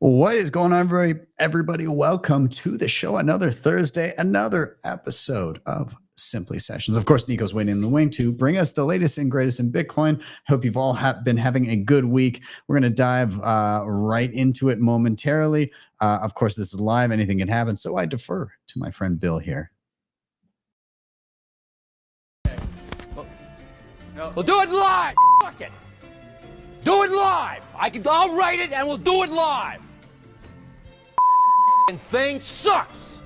What is going on, everybody? Welcome to the show. Another Thursday, another episode of Simply Sessions. Of course, Nico's waiting in the wing to bring us the latest and greatest in Bitcoin. Hope you've all been having a good week. We're going to dive right into it momentarily. Of course, this is live. Anything can happen. So I defer to my friend Bill here. We'll do it live. Fuck it. Do it live. I'll write it and we'll do it live. Thing sucks.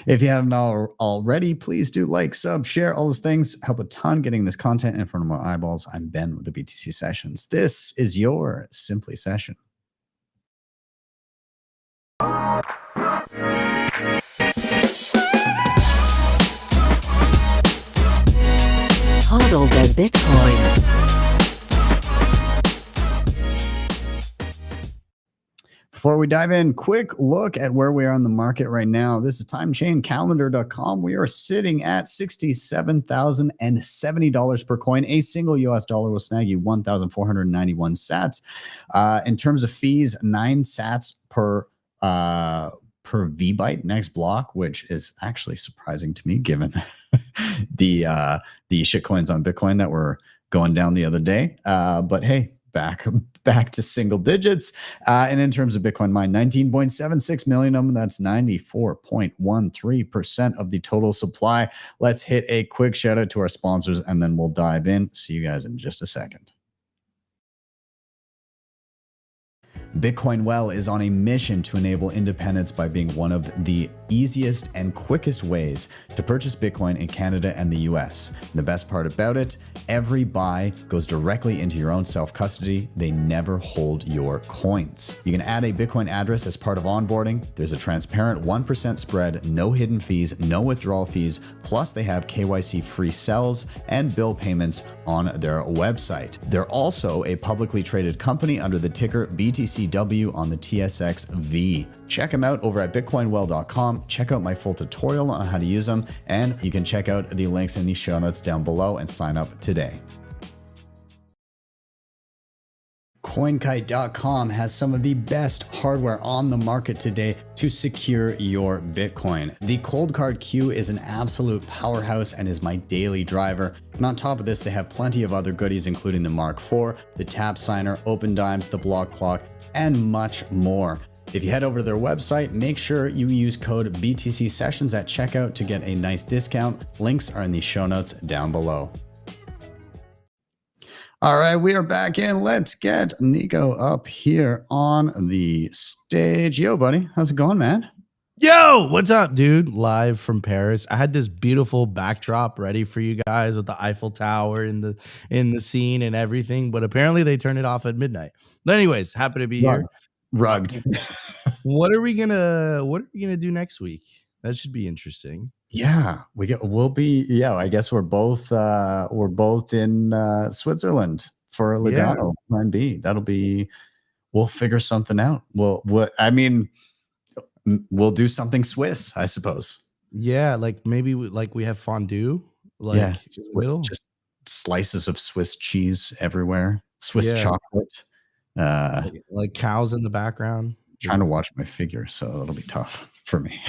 If you haven't already, please do like, sub, share, all those things. Help a ton getting this content in front of more eyeballs. I'm Ben with the BTC Sessions. This is your Simply Session. Hodl the Bitcoin. Before we dive in, quick look at where we are on the market right now. This is timechaincalendar.com. We are sitting at $67,070 per coin. A single US dollar will snag you 1,491 sats. In terms of fees, 9 sats per VByte next block, which is actually surprising to me given the shitcoins on Bitcoin that were going down the other day. But hey, back to single digits. And in terms of Bitcoin mined, 19.76 million of them. That's 94.13% of the total supply. Let's hit a quick shout out to our sponsors and then we'll dive in. See you guys in just a second. Bitcoin Well is on a mission to enable independence by being one of the easiest and quickest ways to purchase Bitcoin in Canada and the US. And the best part about it, every buy goes directly into your own self-custody. They never hold your coins. You can add a Bitcoin address as part of onboarding. There's a transparent 1% spread, no hidden fees, no withdrawal fees. Plus they have KYC free sells and bill payments on their website. They're also a publicly traded company under the ticker BTCW on the TSXV. Check them out over at bitcoinwell.com. Check out my full tutorial on how to use them, and you can check out the links in the show notes down below and sign up today. CoinKite.com has some of the best hardware on the market today to secure your Bitcoin. The Cold Card Q is an absolute powerhouse and is my daily driver. And on top of this, they have plenty of other goodies, including the Mark IV, the Tap Signer, Open Dimes, the Block Clock, and much more. If you head over to their website, make sure you use code BTC Sessions at checkout to get a nice discount. Links are in the show notes down below. All right, we are back in. Let's get Nico up here on the stage. Yo, buddy, how's it going, man? Yo, what's up, dude? Live from Paris. I had this beautiful backdrop ready for you guys with the Eiffel Tower in the scene and everything, but apparently they turned it off at midnight. But anyways, happy to be here. Rugged. What are we gonna do next week? That should be interesting. Yeah, I guess we're both in Switzerland for Lugano Plan B. We'll figure something out. We'll do something Swiss, I suppose. Yeah, like maybe we have fondue. Just slices of Swiss cheese everywhere. Swiss chocolate. Like cows in the background. Trying to watch my figure, so it'll be tough for me.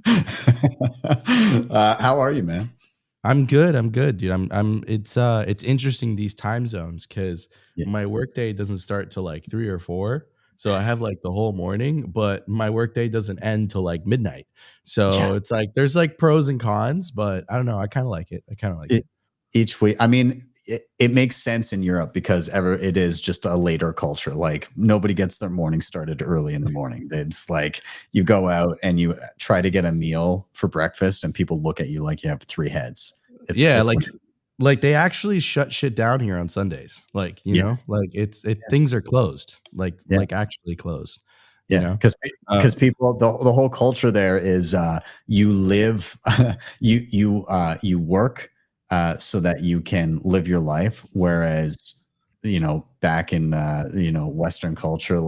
How are you, man? I'm good, dude. It's interesting, these time zones, because my workday doesn't start till like 3 or 4. So I have like the whole morning, but my workday doesn't end till like midnight. So it's like there's like pros and cons, but I don't know. I kind of like it. Each week. I mean, it makes sense in Europe because it is just a later culture. Like nobody gets their morning started early in the morning. It's like you go out and you try to get a meal for breakfast and people look at you like you have 3 heads. Like they actually shut shit down here on Sundays. Like, you know, like things are closed, like actually closed. Yeah, because people, the whole culture there is you live, you work so that you can live your life. Whereas, back in Western culture,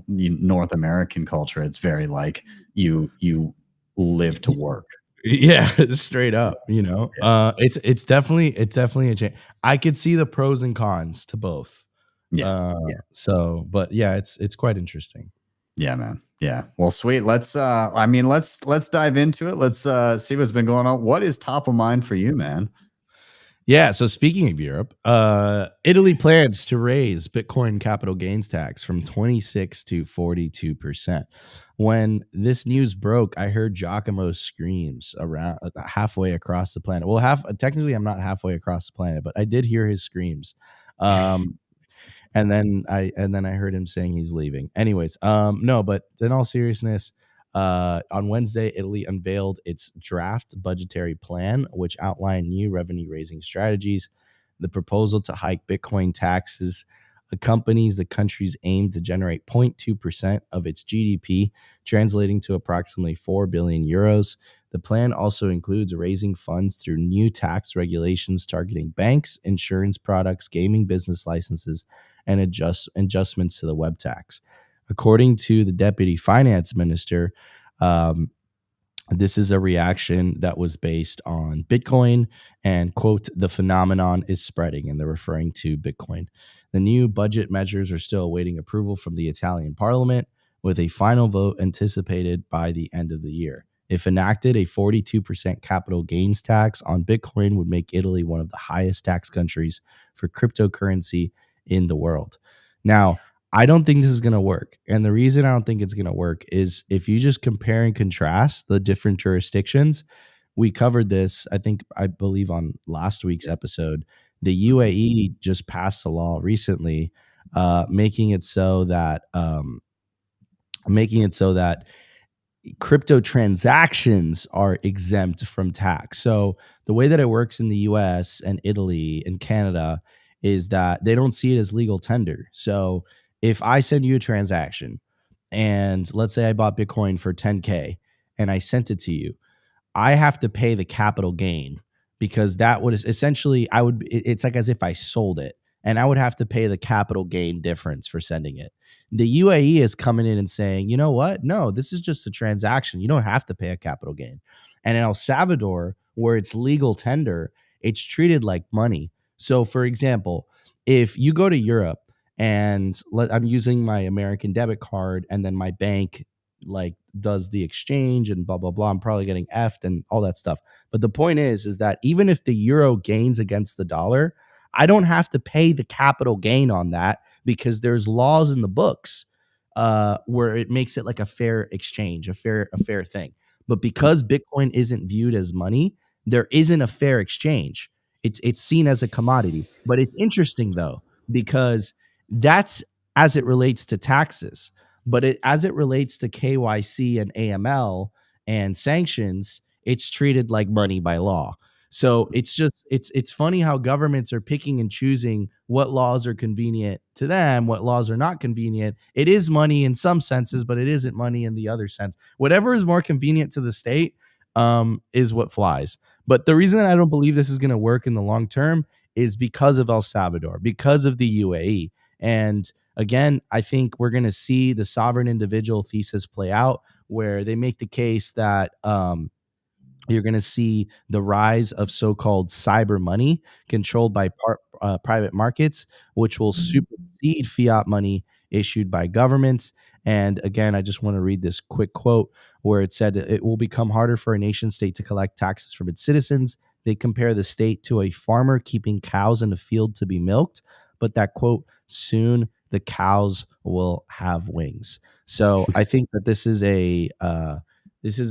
North American culture, it's very like you live to work. Yeah, straight up, it's definitely a change. I could see the pros and cons to both. Yeah. Yeah. But yeah, it's quite interesting. Yeah, man. Yeah. Well, sweet. Let's dive into it. Let's see what's been going on. What is top of mind for you, man? Yeah. So speaking of Europe, Italy plans to raise Bitcoin capital gains tax from 26 to 42%. When this news broke, I heard Giacomo's screams around halfway across the planet. Well, technically, I'm not halfway across the planet, but I did hear his screams. Um, and then I heard him saying he's leaving. Anyways, no, but in all seriousness, on Wednesday, Italy unveiled its draft budgetary plan, which outlined new revenue raising strategies. The proposal to hike Bitcoin taxes accompanies the country's aim to generate 0.2% of its GDP, translating to approximately 4 billion euros. The plan also includes raising funds through new tax regulations targeting banks, insurance products, gaming business licenses, and adjustments to the web tax. According to the deputy finance minister, um, this is a reaction that was based on Bitcoin and, quote, the phenomenon is spreading, and they're referring to Bitcoin. The new budget measures are still awaiting approval from the Italian parliament, with a final vote anticipated by the end of the year. If enacted, a 42% capital gains tax on Bitcoin would make Italy one of the highest tax countries for cryptocurrency in the world. Now, I don't think this is going to work. And the reason I don't think it's going to work is if you just compare and contrast the different jurisdictions, we covered this, I believe, on last week's episode. The UAE just passed a law recently, making it so that crypto transactions are exempt from tax. So the way that it works in the US and Italy and Canada is that they don't see it as legal tender. So if I send you a transaction and let's say I bought Bitcoin for 10K and I sent it to you, I have to pay the capital gain because that would essentially it's like as if I sold it and I would have to pay the capital gain difference for sending it. The UAE is coming in and saying, you know what? No, this is just a transaction. You don't have to pay a capital gain. And in El Salvador, where it's legal tender, it's treated like money. So, for example, if you go to Europe and I'm using my American debit card and then my bank like does the exchange and blah blah blah, I'm probably getting effed and all that stuff. But the point is that even if the euro gains against the dollar, I don't have to pay the capital gain on that because there's laws in the books where it makes it like a fair exchange, a fair thing. But because Bitcoin isn't viewed as money, there isn't a fair exchange. It's seen as a commodity. But it's interesting though because that's as it relates to taxes. But as it relates to KYC and AML and sanctions, it's treated like money by law. So it's funny how governments are picking and choosing what laws are convenient to them, what laws are not convenient. It is money in some senses, but it isn't money in the other sense. Whatever is more convenient to the state is what flies. But the reason I don't believe this is going to work in the long term is because of El Salvador, because of the UAE. And again, I think we're going to see the sovereign individual thesis play out where they make the case that you're going to see the rise of so-called cyber money controlled by private markets, which will supersede fiat money issued by governments. And again, I just want to read this quick quote where it said it will become harder for a nation state to collect taxes from its citizens. They compare the state to a farmer keeping cows in a field to be milked, but that quote, soon the cows will have wings. So I think that this is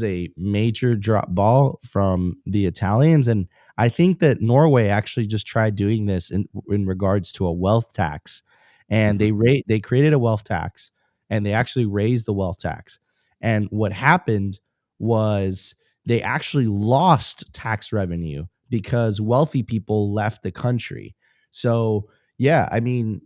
a major drop ball from the Italians. And I think that Norway actually just tried doing this in regards to a wealth tax. And they created a wealth tax and they actually raised the wealth tax. And what happened was they actually lost tax revenue because wealthy people left the country. So, yeah, I mean,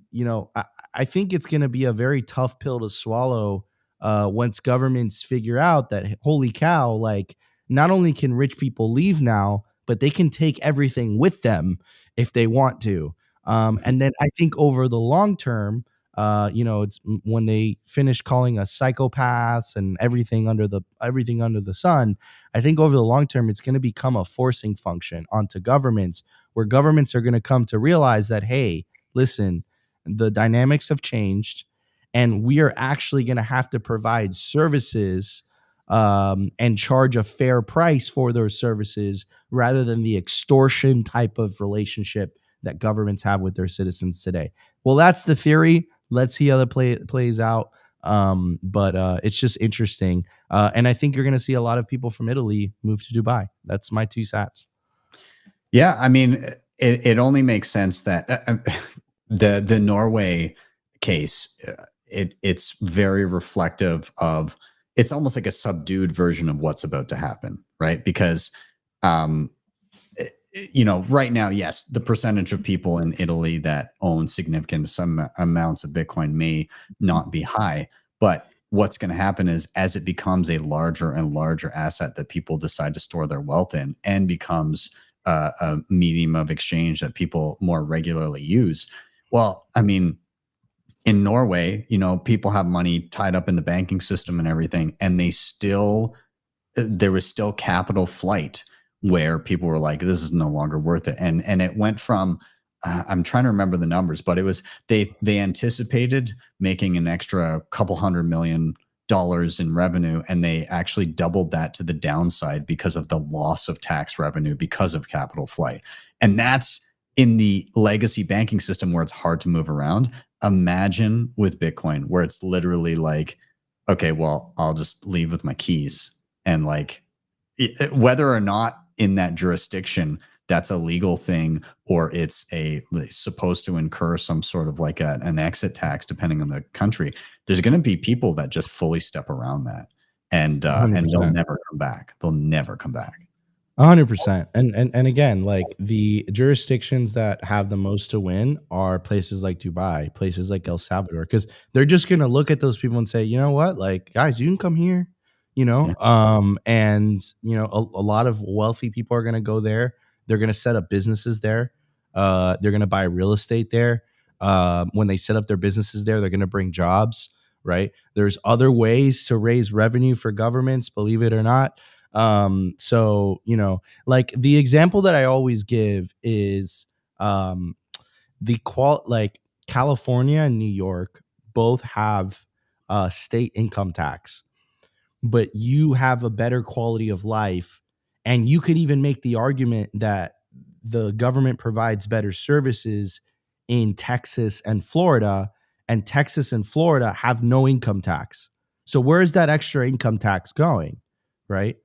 I think it's going to be a very tough pill to swallow once governments figure out that, holy cow, like not only can rich people leave now, but they can take everything with them if they want to. And then I think over the long term, it's when they finish calling us psychopaths and everything under the sun. I think over the long term, it's going to become a forcing function onto governments, where governments are going to come to realize that, hey, listen, the dynamics have changed, and we are actually going to have to provide services and charge a fair price for those services rather than the extortion type of relationship that governments have with their citizens today. Well, that's the theory. Let's see how that plays out. But it's just interesting. And I think you're going to see a lot of people from Italy move to Dubai. That's my 2 cents. Yeah, I mean, it only makes sense that the Norway case, it's very reflective of, it's almost like a subdued version of what's about to happen, right? Because um, right now, yes, the percentage of people in Italy that own significant some amounts of Bitcoin may not be high, but what's going to happen is as it becomes a larger and larger asset that people decide to store their wealth in and becomes a medium of exchange that people more regularly use. Well, I mean, in Norway, people have money tied up in the banking system and everything, and there was still capital flight where people were like, this is no longer worth it. And it went from, I'm trying to remember the numbers, but it was, they anticipated making an extra couple $100 million in revenue, and they actually doubled that to the downside because of the loss of tax revenue because of capital flight. And that's in the legacy banking system where it's hard to move around. Imagine with Bitcoin, where it's literally like, okay, well, I'll just leave with my keys. And like, whether or not in that jurisdiction that's a legal thing, or it's supposed to incur some sort of like an exit tax, depending on the country, there's going to be people that just fully step around that, and they'll never come back. They'll never come back. 100%. And again, like the jurisdictions that have the most to win are places like Dubai, places like El Salvador, because they're just going to look at those people and say, you know what, like, guys, you can come here, and a lot of wealthy people are going to go there. They're going to set up businesses there. They're going to buy real estate there. When they set up their businesses there, they're going to bring jobs, right? There's other ways to raise revenue for governments, believe it or not. So, like the example that I always give is like California and New York both have state income tax, but you have a better quality of life. And you could even make the argument that the government provides better services in Texas and Florida, and Texas and Florida have no income tax. So where is that extra income tax going? Right.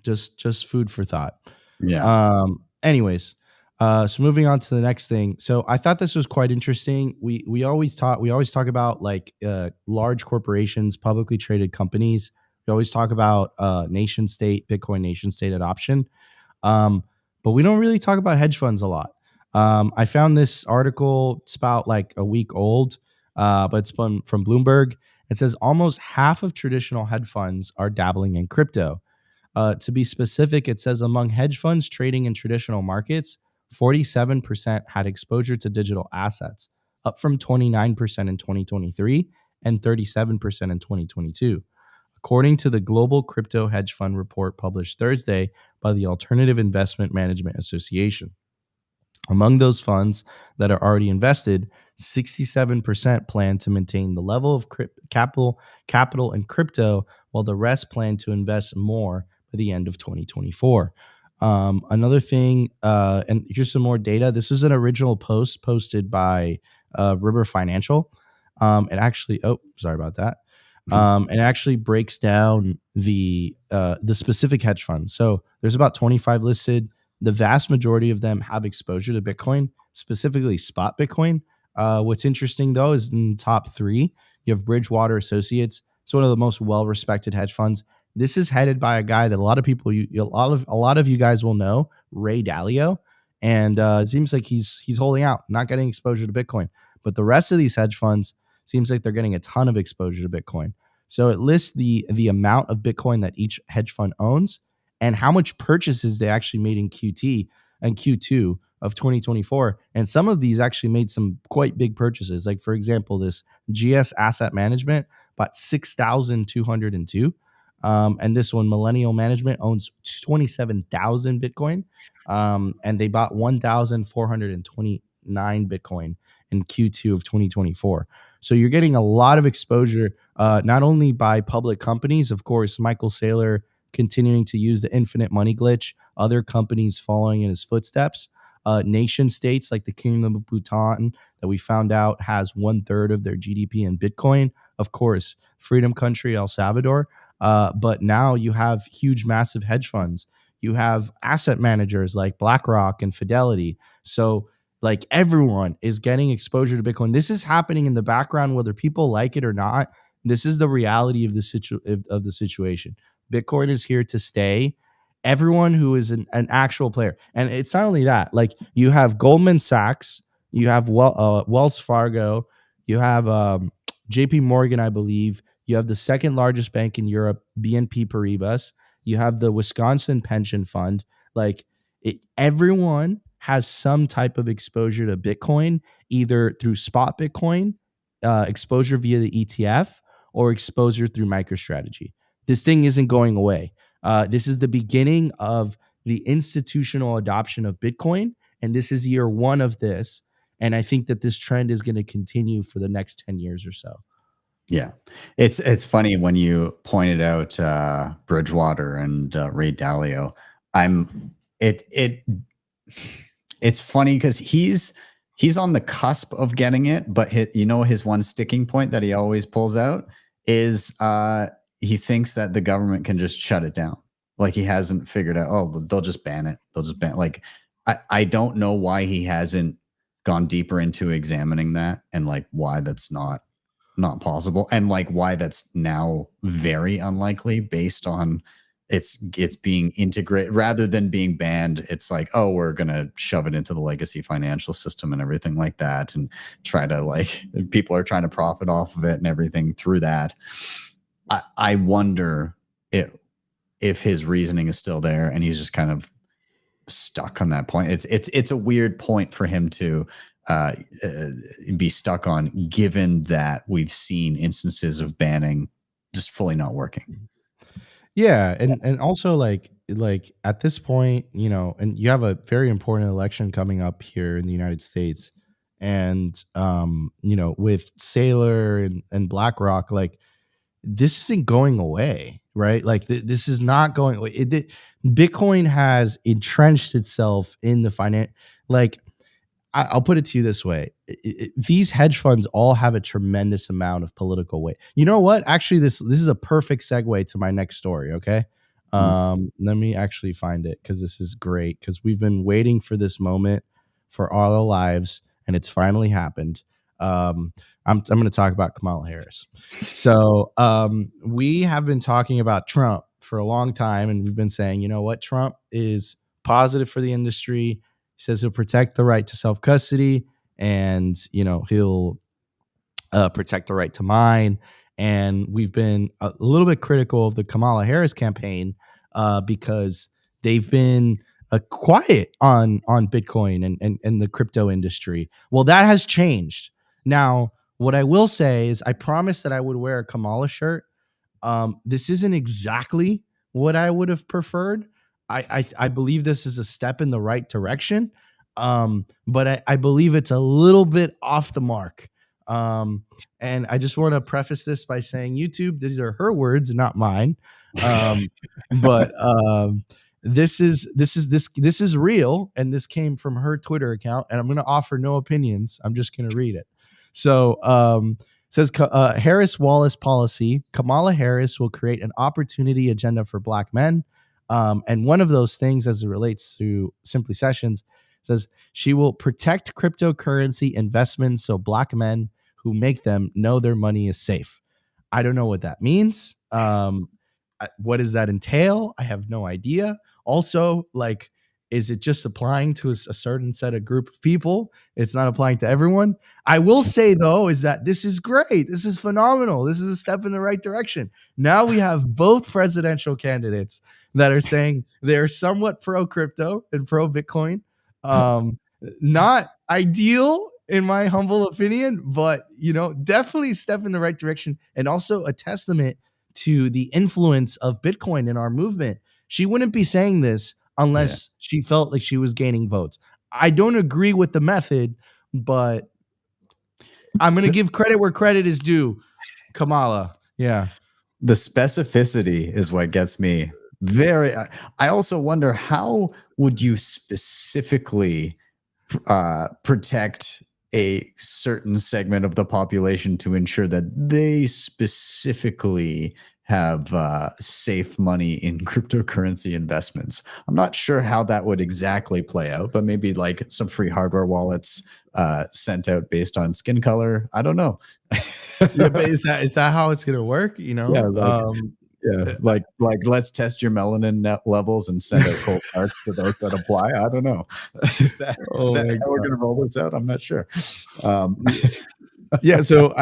Just food for thought. Yeah. Anyways, so moving on to the next thing. So I thought this was quite interesting. We always talk about like large corporations, publicly traded companies. We always talk about nation state, Bitcoin nation state adoption. But we don't really talk about hedge funds a lot. I found this article, it's about like a week old, but it's from Bloomberg. It says almost half of traditional hedge funds are dabbling in crypto. To be specific, it says among hedge funds trading in traditional markets, 47% had exposure to digital assets, up from 29% in 2023 and 37% in 2022. According to the Global Crypto Hedge Fund report published Thursday by the Alternative Investment Management Association. Among those funds that are already invested, 67% plan to maintain the level of capital in crypto, while the rest plan to invest more by the end of 2024. Another thing, and here's some more data. This is an original post posted by River Financial. It actually, sorry about that. It actually breaks down the specific hedge funds. So there's about 25 listed. The vast majority of them have exposure to Bitcoin, specifically spot Bitcoin. What's interesting though is in the top 3, you have Bridgewater Associates. It's one of the most well-respected hedge funds. This is headed by a guy that a lot of people, a lot of you guys will know, Ray Dalio, and it seems like he's holding out, not getting exposure to Bitcoin. But the rest of these hedge funds seems like they're getting a ton of exposure to Bitcoin. So it lists the amount of Bitcoin that each hedge fund owns and how much purchases they actually made in Q2 of 2024. And some of these actually made some quite big purchases. Like, for example, this GS Asset Management bought 6,202. And this one, Millennial Management, owns 27,000 Bitcoin. And they bought 1,420 Bitcoin in Q2 of 2024. So you're getting a lot of exposure, not only by public companies, of course, Michael Saylor continuing to use the infinite money glitch, other companies following in his footsteps, nation states like the Kingdom of Bhutan that we found out has 1/3 of their GDP in Bitcoin. Of course, freedom country El Salvador. But now you have huge, massive hedge funds. You have asset managers like BlackRock and Fidelity. So like everyone is getting exposure to Bitcoin. This is happening in the background, whether people like it or not. This is the reality of the situation. Bitcoin is here to stay. Everyone who is an actual player, and it's not only that. Like you have Goldman Sachs, you have Wells Fargo, you have J.P. Morgan, I believe. You have the second largest bank in Europe, BNP Paribas. You have the Wisconsin Pension Fund. Like everyone has some type of exposure to Bitcoin, either through spot Bitcoin, exposure via the ETF, or exposure through MicroStrategy. This thing isn't going away. This is the beginning of the institutional adoption of Bitcoin, and this is year one of this. And I think that this trend is going to continue for the next 10 years or so. Yeah, it's funny when you pointed out Bridgewater and Ray Dalio. I'm it it it's funny because he's on the cusp of getting it, but his one sticking point that he always pulls out is he thinks that the government can just shut it down. Like he hasn't figured out, oh, they'll just ban it. They'll just ban. Like I don't know why he hasn't gone deeper into examining that and like why that's not possible, and like why that's now very unlikely based on it's being integrated rather than being banned. It's like, oh, we're gonna shove it into the legacy financial system and everything like that, and try to like people are trying to profit off of it and everything through that. I wonder if his reasoning is still there and he's just kind of stuck on that point. It's a weird point for him to be stuck on, given that we've seen instances of banning just fully not working. Yeah, and also like at this point, and you have a very important election coming up here in the United States, and with Saylor and BlackRock, like this isn't going away, right? Like this is not going away. Bitcoin has entrenched itself in the finance. Like I'll put it to you this way: these hedge funds all have a tremendous amount of political weight. You know what? Actually, this is a perfect segue to my next story. Okay, let me actually find it because this is great because we've been waiting for this moment for all our lives, and it's finally happened. I'm going to talk about Kamala Harris. So we have been talking about Trump for a long time, and we've been saying, you know what, Trump is positive for the industry. He says he'll protect the right to self-custody, and he'll protect the right to mine. And we've been a little bit critical of the Kamala Harris campaign because they've been quiet on Bitcoin and the crypto industry. Well, that has changed. Now, what I will say is I promised that I would wear a Kamala shirt. This isn't exactly what I would have preferred. I believe this is a step in the right direction, but I believe it's a little bit off the mark. And I just want to preface this by saying, YouTube, these are her words, not mine. But this is real, and this came from her Twitter account, and I'm going to offer no opinions. I'm just going to read it. So says Harris Wallace policy: Kamala Harris will create an opportunity agenda for Black men. And one of those things, as it relates to Simply Sessions, says she will protect cryptocurrency investments so Black men who make them know their money is safe. I don't know what that means. What does that entail? I have no idea. Also, like, is it just applying to a certain set of group of people? It's not applying to everyone. I will say, though, is that this is great. This is phenomenal. This is a step in the right direction. Now we have both presidential candidates that are saying they're somewhat pro crypto and pro Bitcoin. Not ideal, in my humble opinion, but definitely a step in the right direction, and also a testament to the influence of Bitcoin in our movement. She wouldn't be saying this unless she felt like she was gaining votes. I don't agree with the method, but I'm gonna give credit where credit is due. Kamala, yeah. The specificity is what gets me very. I also wonder, how would you specifically protect a certain segment of the population to ensure that they specifically have safe money in cryptocurrency investments? I'm not sure how that would exactly play out, but maybe like some free hardware wallets sent out based on skin color. I don't know. Yeah, but is that how it's gonna work? You Yeah, know? yeah, like let's test your melanin net levels and send out cold cards for those that apply. I don't know. Is Oh that my how we're god. gonna roll this out? I'm not sure. Um, Yeah, so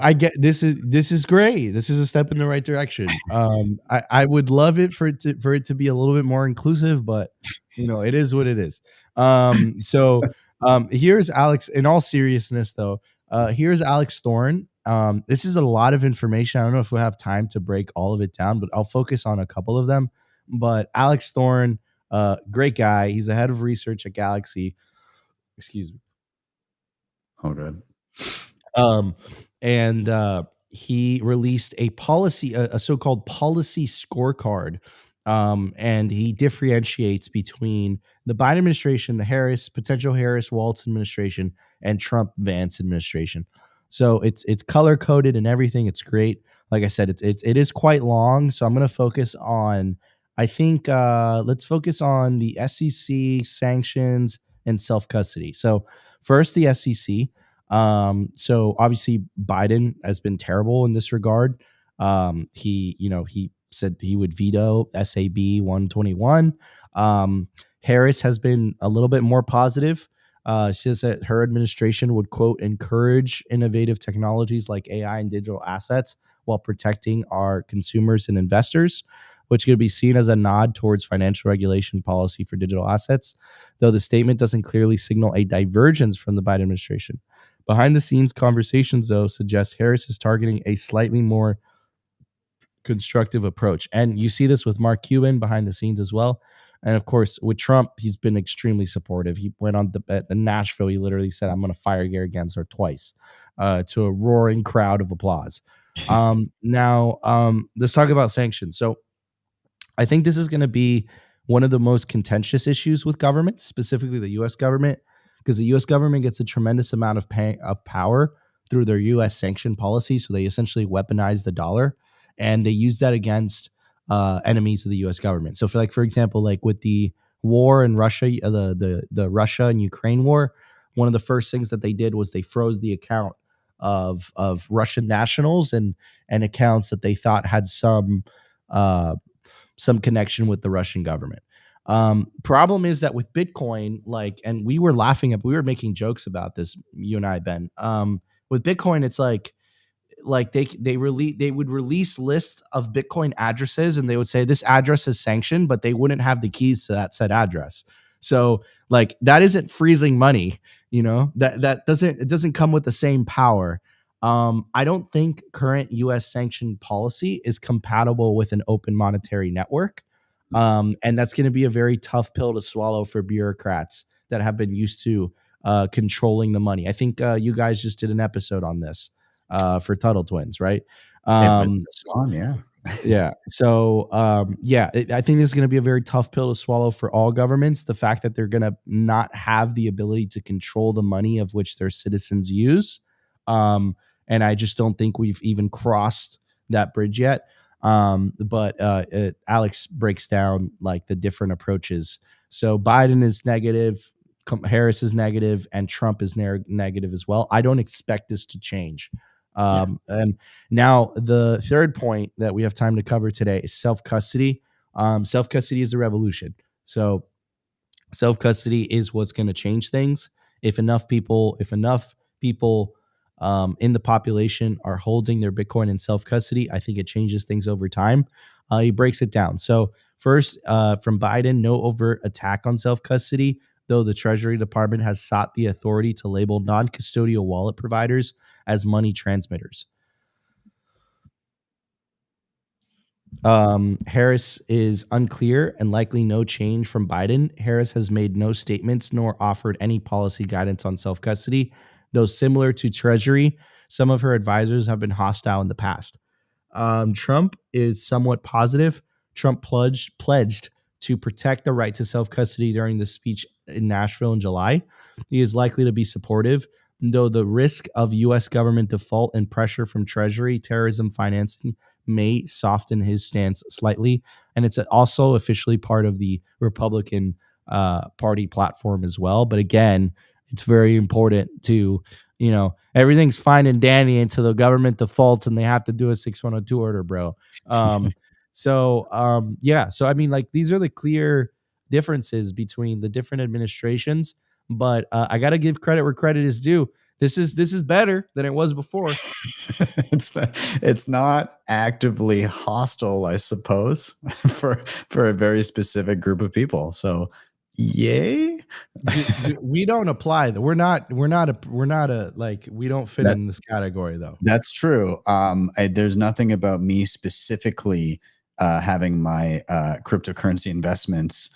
I get this is great. This is a step in the right direction. I would love it for it to be a little bit more inclusive, but it is what it is. Here's Alex. In all seriousness, though, here's Alex Thorne. This is a lot of information. I don't know if we'll have time to break all of it down, but I'll focus on a couple of them. But Alex Thorne, great guy. He's the head of research at Galaxy. Excuse me. oh, good. Um, and he released a so-called policy scorecard. And he differentiates between the Biden administration, the potential Harris Walz administration, and Trump Vance administration. So it's color coded and everything. It's great. Like I said, it is quite long. So I'm going to focus on. I think let's focus on the SEC sanctions and self custody. So first, the SEC. So obviously Biden has been terrible in this regard. He said he would veto SAB 121. Harris has been a little bit more positive. She says that her administration would, quote, encourage innovative technologies like AI and digital assets while protecting our consumers and investors, which could be seen as a nod towards financial regulation policy for digital assets, though the statement doesn't clearly signal a divergence from the Biden administration. Behind the scenes conversations, though, suggest Harris is targeting a slightly more constructive approach. And you see this with Mark Cuban behind the scenes as well. And of course, with Trump, he's been extremely supportive. He went on at the Nashville. He literally said, "I'm going to fire Gary Gensler twice," to a roaring crowd of applause. Now, let's talk about sanctions. So I think this is going to be one of the most contentious issues with government, specifically the U.S. government, because the U.S. government gets a tremendous amount of power through their U.S. sanction policy. So they essentially weaponize the dollar, and they use that against enemies of the U.S. government. So, for example, like with the war in Russia, the Russia and Ukraine war, one of the first things that they did was they froze the account of Russian nationals and accounts that they thought had some connection with the Russian government. Problem is that with Bitcoin, and we were making jokes about this, you and I, Ben. With Bitcoin, it's like they would release lists of Bitcoin addresses, and they would say this address is sanctioned, but they wouldn't have the keys to that said address. So that isn't freezing money, that doesn't come with the same power. I don't think current U.S. sanctioned policy is compatible with an open monetary network. And that's going to be a very tough pill to swallow for bureaucrats that have been used to controlling the money. I think you guys just did an episode on this for Tuttle Twins, right? Yeah. Yeah. So, I think this is going to be a very tough pill to swallow for all governments. The fact that they're going to not have the ability to control the money of which their citizens use. And I just don't think we've even crossed that bridge yet. But Alex breaks down the different approaches. So Biden is negative, Harris is negative, and Trump is negative as well. I don't expect this to change. And now the third point that we have time to cover today is self-custody. Self-custody is a revolution. So self-custody is what's going to change things. If enough people in the population are holding their Bitcoin in self-custody, I think it changes things over time. He breaks it down. So first, from Biden, no overt attack on self-custody, though the Treasury Department has sought the authority to label non-custodial wallet providers as money transmitters. Harris is unclear and likely no change from Biden. Harris has made no statements nor offered any policy guidance on self custody, though similar to Treasury, some of her advisors have been hostile in the past. Trump is somewhat positive. Trump pledged to protect the right to self custody during the speech in Nashville in July. He is likely to be supportive, though the risk of U.S. government default and pressure from Treasury terrorism financing may soften his stance slightly. And it's also officially part of the Republican Party platform as well. But again, it's very important to, everything's fine and dandy until the government defaults and they have to do a 6102 order, bro. Yeah. So, I mean, like, these are the clear differences between the different administrations. But I got to give credit where credit is due. This is better than it was before. It's not actively hostile, I suppose, for a very specific group of people. So, yay. We don't apply. We're not a like, we don't fit That in this category though. That's true. There's nothing about me specifically having my cryptocurrency investments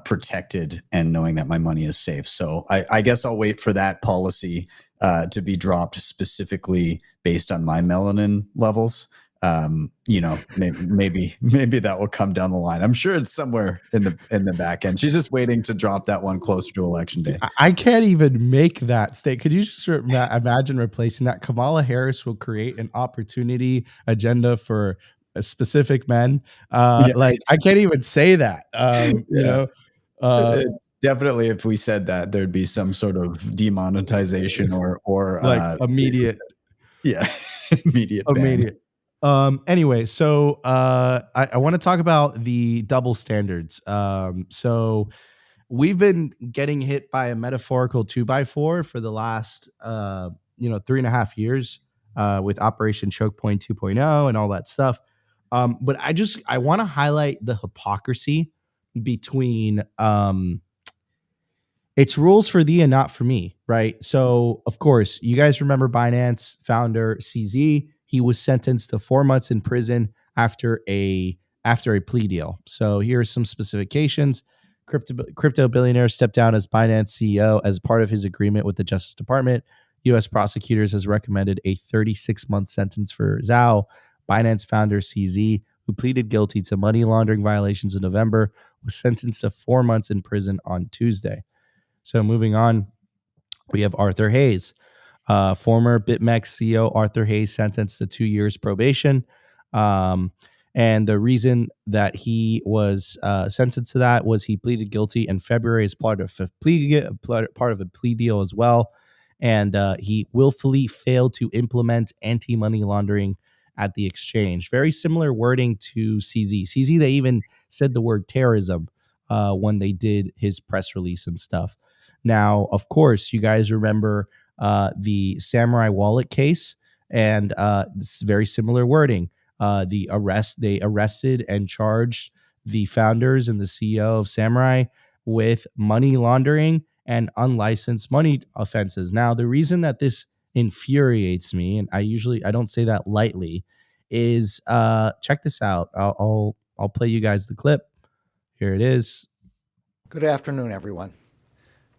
protected and knowing that my money is safe. So I guess I'll wait for that policy to be dropped specifically based on my melanin levels. Maybe that will come down the line. I'm sure it's somewhere in the back end. She's just waiting to drop that one closer to election day. I can't even make that state. Could you just imagine replacing that? Kamala Harris will create an opportunity agenda for specific men. Yeah. Like, I can't even say that. Yeah. Definitely, if we said that, there'd be some sort of demonetization or like immediate. Yeah, immediate ban. Anyway, so I want to talk about the double standards. So we've been getting hit by a metaphorical 2x4 for the last 3.5 years with Operation Choke Point 2.0 and all that stuff. But I want to highlight the hypocrisy between it's rules for thee and not for me, right? So, of course, you guys remember Binance founder CZ. He was sentenced to 4 months in prison after a plea deal. So here are some specifications. Crypto billionaire stepped down as Binance CEO as part of his agreement with the Justice Department. U.S. prosecutors has recommended a 36-month sentence for Zhao. Binance founder CZ, who pleaded guilty to money laundering violations in November, was sentenced to 4 months in prison on Tuesday. So moving on, we have Arthur Hayes, former BitMEX CEO Arthur Hayes, sentenced to 2 years probation. And the reason that he was sentenced to that was he pleaded guilty in February as part of a plea deal as well. And he willfully failed to implement anti-money laundering at the exchange. Very similar wording to CZ. CZ, they even said the word terrorism when they did his press release and stuff. Now, of course, you guys remember the Samurai Wallet case, and this very similar wording. They arrested and charged the founders and the CEO of Samurai with money laundering and unlicensed money offenses. Now, the reason that this infuriates me, and I don't say that lightly, is check this out. I'll play you guys the clip. Here it is. Good afternoon, everyone.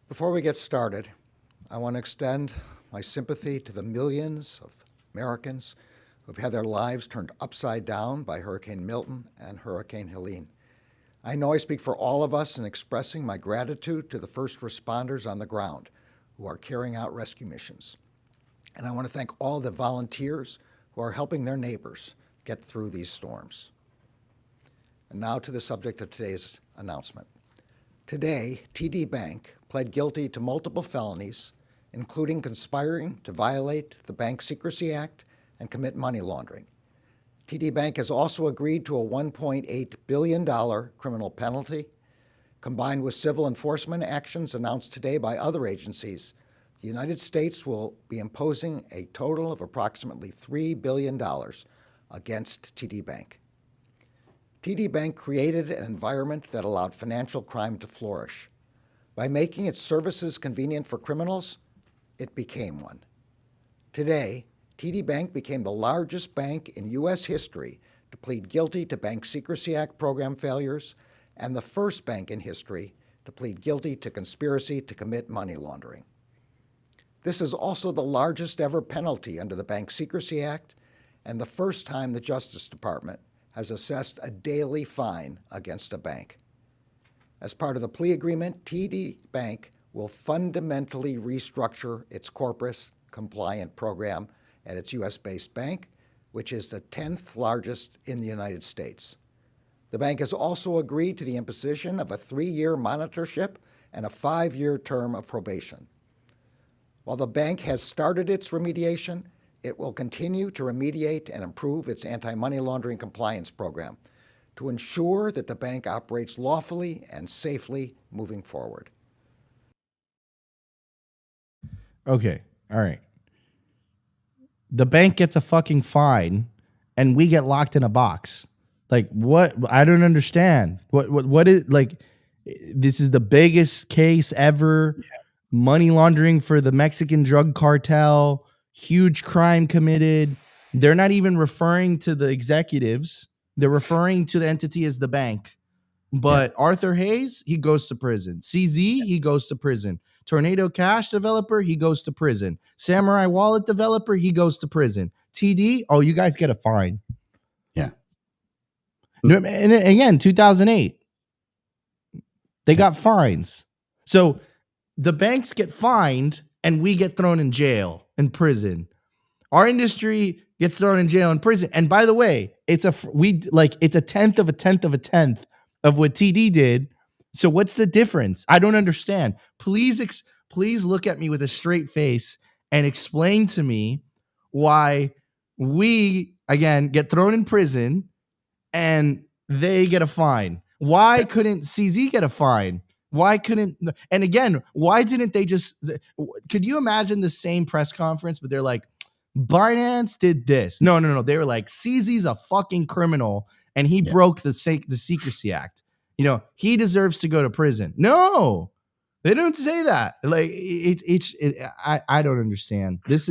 Before we get started, I want to extend my sympathy to the millions of Americans who've had their lives turned upside down by Hurricane Milton and Hurricane Helene. I know I speak for all of us in expressing my gratitude to the first responders on the ground who are carrying out rescue missions. And I want to thank all the volunteers who are helping their neighbors get through these storms. And now to the subject of today's announcement. Today, TD Bank pled guilty to multiple felonies, including conspiring to violate the Bank Secrecy Act and commit money laundering. TD Bank has also agreed to a $1.8 billion criminal penalty. Combined with civil enforcement actions announced today by other agencies, the United States will be imposing a total of approximately $3 billion against TD Bank. TD Bank created an environment that allowed financial crime to flourish. By making its services convenient for criminals, it became one. Today, TD Bank became the largest bank in U.S. history to plead guilty to Bank Secrecy Act program failures, and the first bank in history to plead guilty to conspiracy to commit money laundering. This is also the largest ever penalty under the Bank Secrecy Act and the first time the Justice Department has assessed a daily fine against a bank. As part of the plea agreement, TD Bank will fundamentally restructure its corporate compliant program at its U.S.-based bank, which is the 10th largest in the United States. The bank has also agreed to the imposition of a 3-year monitorship and a 5-year term of probation. While the bank has started its remediation, it will continue to remediate and improve its anti-money laundering compliance program to ensure that the bank operates lawfully and safely moving forward. Okay. All right. The bank gets a fucking fine and we get locked in a box. Like, what? I don't understand. What is, like, this is the biggest case ever. Yeah. Money laundering for the Mexican drug cartel, huge crime committed. They're not even referring to the executives. They're referring to the entity as the bank. But yeah. Arthur Hayes, he goes to prison. CZ, he goes to prison. Tornado Cash developer, he goes to prison. Samurai Wallet developer, he goes to prison. TD, oh, you guys get a fine. Yeah. And again, 2008, they got fines. So the banks get fined and we get thrown in jail and prison. Our industry gets thrown in jail and prison. And by the way, it's a tenth of a tenth of a tenth of what TD did. So what's the difference? I don't understand. Please look at me with a straight face and explain to me why we, again, get thrown in prison and they get a fine. Why couldn't CZ get a fine? Why couldn't, and again, why didn't they just, could you imagine the same press conference, but they're like, Binance did this. No. They were like, CZ's a fucking criminal and he broke the Secrecy Act. You know, he deserves to go to prison. No, they don't say that. Like, I don't understand. This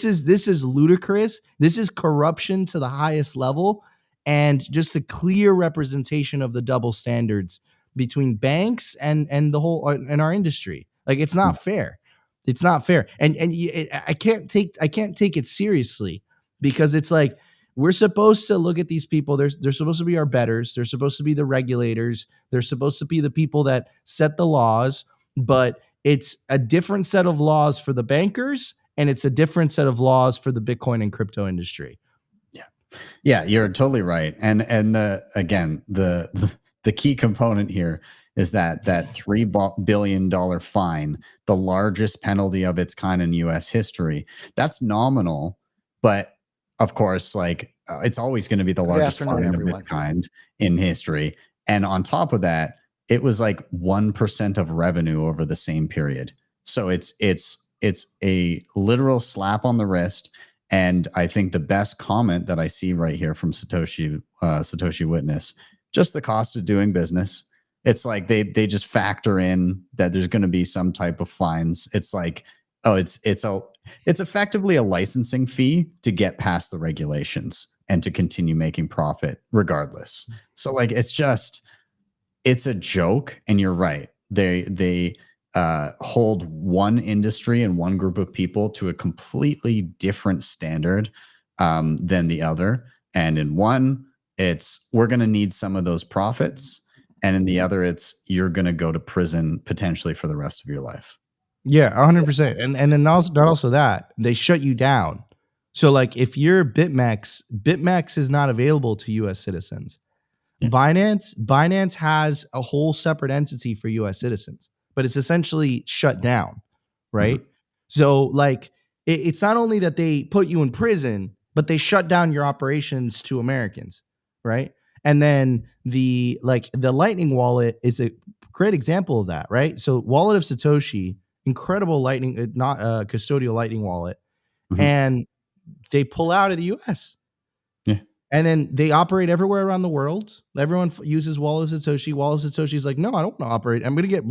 is ludicrous. This is corruption to the highest level and just a clear representation of the double standards between banks and the whole and our industry. Like, it's not fair. It's not fair. And I can't take it seriously because it's like, we're supposed to look at these people. They're supposed to be our betters. They're supposed to be the regulators. They're supposed to be the people that set the laws, but it's a different set of laws for the bankers and it's a different set of laws for the Bitcoin and crypto industry. Yeah, you're totally right. And the key component here is that $3 billion fine, the largest penalty of its kind in U.S. history. That's nominal, but of course, like it's always going to be the largest fine of its kind in history. And on top of that, it was like 1% of revenue over the same period. So it's a literal slap on the wrist. And I think the best comment that I see right here from Satoshi Witness, just the cost of doing business. It's like they just factor in that there's going to be some type of fines. It's like, oh, it's effectively a licensing fee to get past the regulations and to continue making profit regardless. So like, it's a joke. And you're right. They hold one industry and one group of people to a completely different standard than the other. And in one, it's we're going to need some of those profits. And in the other, it's you're going to go to prison potentially for the rest of your life. Yeah, 100%. And then not also that, they shut you down. So like if you're BitMEX is not available to U.S. citizens. Yeah. Binance has a whole separate entity for U.S. citizens, but it's essentially shut down, right? Mm-hmm. So like it's not only that they put you in prison, but they shut down your operations to Americans, right? And then the Lightning wallet is a great example of that, right? So Wallet of Satoshi, incredible Lightning, not custodial Lightning wallet, and they pull out of the U.S. Yeah, and then they operate everywhere around the world. Everyone uses Wallet of Satoshi. Wallet of Satoshi is like, no, I don't want to operate. I'm going to get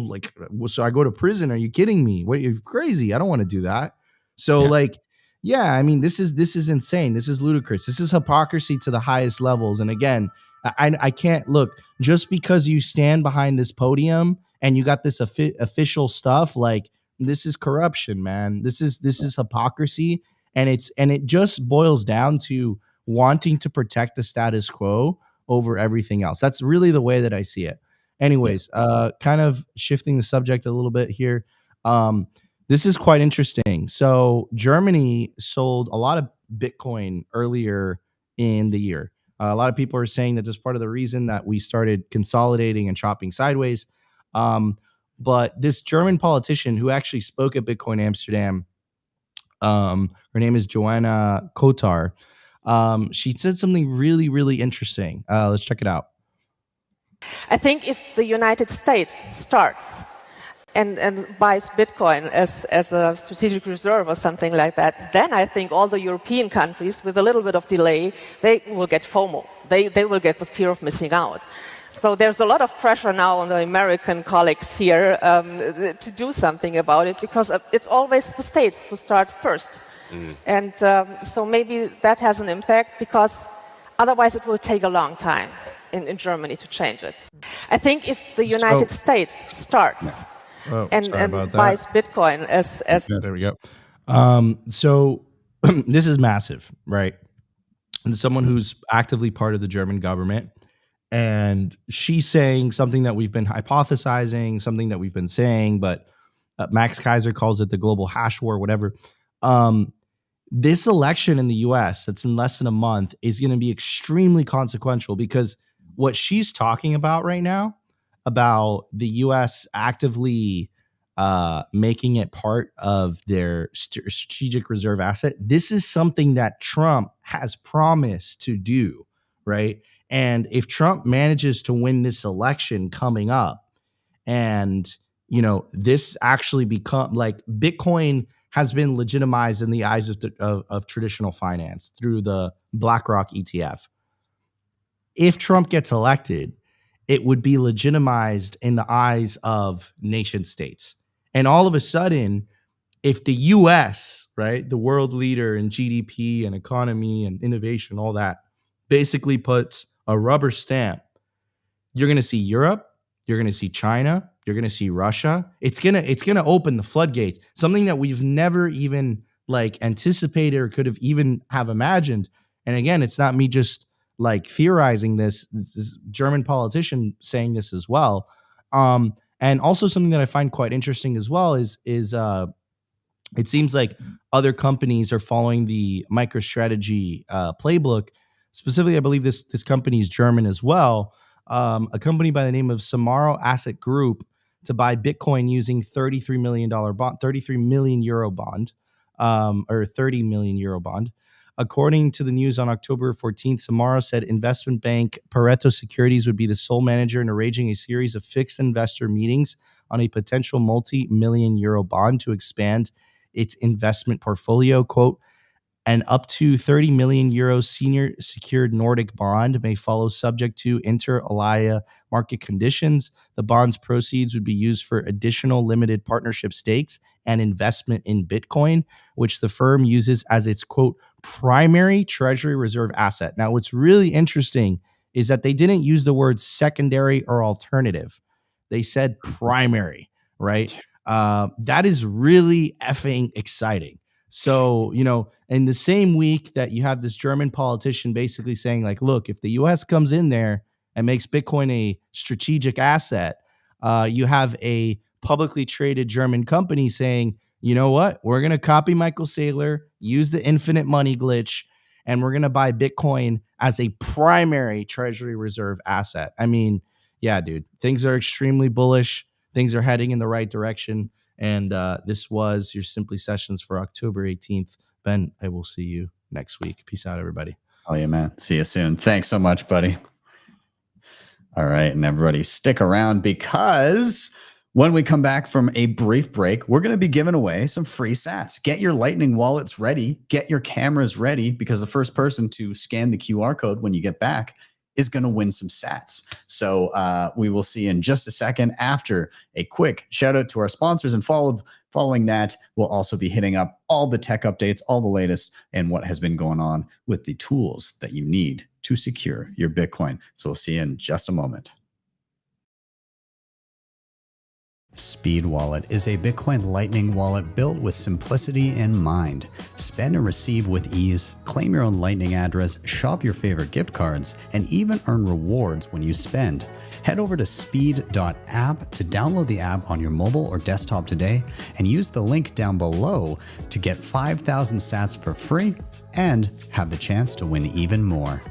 so I go to prison. Are you kidding me? What? You're crazy. I don't want to do that. So like Yeah, I mean, this is insane. This is ludicrous. This is hypocrisy to the highest levels. And again, I can't look just because you stand behind this podium and you got this official stuff. Like, this is corruption, man. This is hypocrisy, and it just boils down to wanting to protect the status quo over everything else. That's really the way that I see it. Yeah. Anyways, kind of shifting the subject a little bit here. Um, this is quite interesting. So Germany sold a lot of Bitcoin earlier in the year. A lot of people are saying that this is part of the reason that we started consolidating and chopping sideways. Um, but this German politician who actually spoke at Bitcoin Amsterdam, her name is Joanna Kotar. She said something really, really interesting. Let's check it out. I think if the United States starts and buys Bitcoin as a strategic reserve or something like that, then I think all the European countries, with a little bit of delay, they will get FOMO. They will get the fear of missing out. So there's a lot of pressure now on the American colleagues here to do something about it, because it's always the states who start first. And so maybe that has an impact, because otherwise it will take a long time in Germany to change it. I think if the United States starts and buys Bitcoin as there we go. So this is massive, right? And someone who's actively part of the German government, and she's saying something that we've been hypothesizing, something that we've been saying, but Max Kaiser calls it the global hash war, whatever. This election in the US that's in less than a month is going to be extremely consequential, because what she's talking about right now, about the US actively making it part of their strategic reserve asset, this is something that Trump has promised to do, right? And if Trump manages to win this election coming up, and this actually become like Bitcoin has been legitimized in the eyes of traditional finance through the BlackRock ETF. If Trump gets elected, it would be legitimized in the eyes of nation states. And all of a sudden, if the US, right, the world leader in GDP and economy and innovation, all that, basically puts a rubber stamp, you're going to see Europe, you're going to see China, you're going to see Russia. It's going to open the floodgates, something that we've never even anticipated or could have even have imagined. And again, it's not me just theorizing this. This is German politician saying this as well. And also something that I find quite interesting as well is it seems like other companies are following the MicroStrategy playbook. Specifically, I believe this company is German as well. A company by the name of Samaro Asset Group to buy Bitcoin using $33 million bond, 33 million euro bond, or 30 million euro bond. According to the news on October 14th, Samaro said investment bank Pareto Securities would be the sole manager in arranging a series of fixed investor meetings on a potential multi-million euro bond to expand its investment portfolio. Quote, an up to 30 million euro senior secured Nordic bond may follow, subject to inter alia market conditions. The bond's proceeds would be used for additional limited partnership stakes and investment in Bitcoin, which the firm uses as its, quote, primary treasury reserve asset. Now, what's really interesting is that they didn't use the word secondary or alternative. They said primary, right? That is really effing exciting. So, in the same week that you have this German politician basically saying, look, if the US comes in there and makes Bitcoin a strategic asset, you have a publicly traded German company saying, you know what, we're going to copy Michael Saylor, use the infinite money glitch, and we're going to buy Bitcoin as a primary treasury reserve asset. I mean, yeah, dude, things are extremely bullish. Things are heading in the right direction. And this was your Simply Sessions for October 18th. Ben, I will see you next week. Peace out, everybody. Oh, yeah, man. See you soon. Thanks so much, buddy. All right. And everybody stick around, because when we come back from a brief break, we're going to be giving away some free sats. Get your Lightning wallets ready. Get your cameras ready, because the first person to scan the QR code when you get back is going to win some sats. So we will see in just a second after a quick shout out to our sponsors, and following that, we'll also be hitting up all the tech updates, all the latest, and what has been going on with the tools that you need to secure your Bitcoin. So we'll see you in just a moment. Speed Wallet is a Bitcoin Lightning wallet built with simplicity in mind. Spend and receive with ease, claim your own Lightning address, shop your favorite gift cards, and even earn rewards when you spend. Head over to speed.app to download the app on your mobile or desktop today and use the link down below to get 5,000 sats for free and have the chance to win even more.